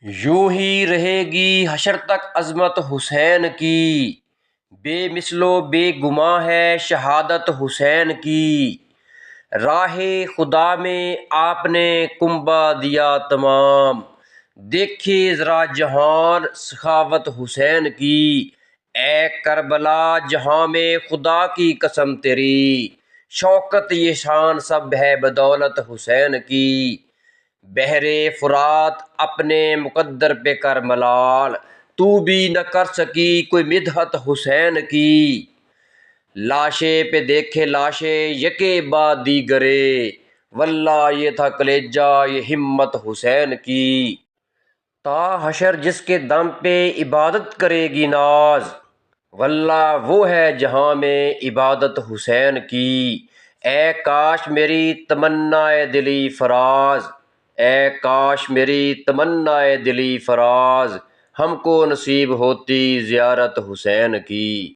یوں ہی رہے گی حشر تک عظمت حسین کی، بے مثل و بے گماں ہے شہادت حسین کی۔ راہ خدا میں آپ نے کنبہ دیا تمام، دیکھے ذرا جہان سخاوت حسین کی۔ اے کربلا جہاں میں خدا کی قسم تیری، شوکت یہ شان سب ہے بدولت حسین کی۔ بحر فرات اپنے مقدر پہ کر ملال، تو بھی نہ کر سکی کوئی مدحت حسین کی۔ لاشیں پہ دیکھے لاشیں یکے بعد دیگرے، واللہ یہ تھا کلیجہ یہ ہمت حسین کی۔ تا حشر جس کے دم پہ عبادت کرے گی ناز، واللہ وہ ہے جہاں میں عبادت حسین کی۔ اے کاش میری تمنائے دلی فراز، اے کاش میری تمنائے دلی فراز، ہم کو نصیب ہوتی زیارت حسین کی۔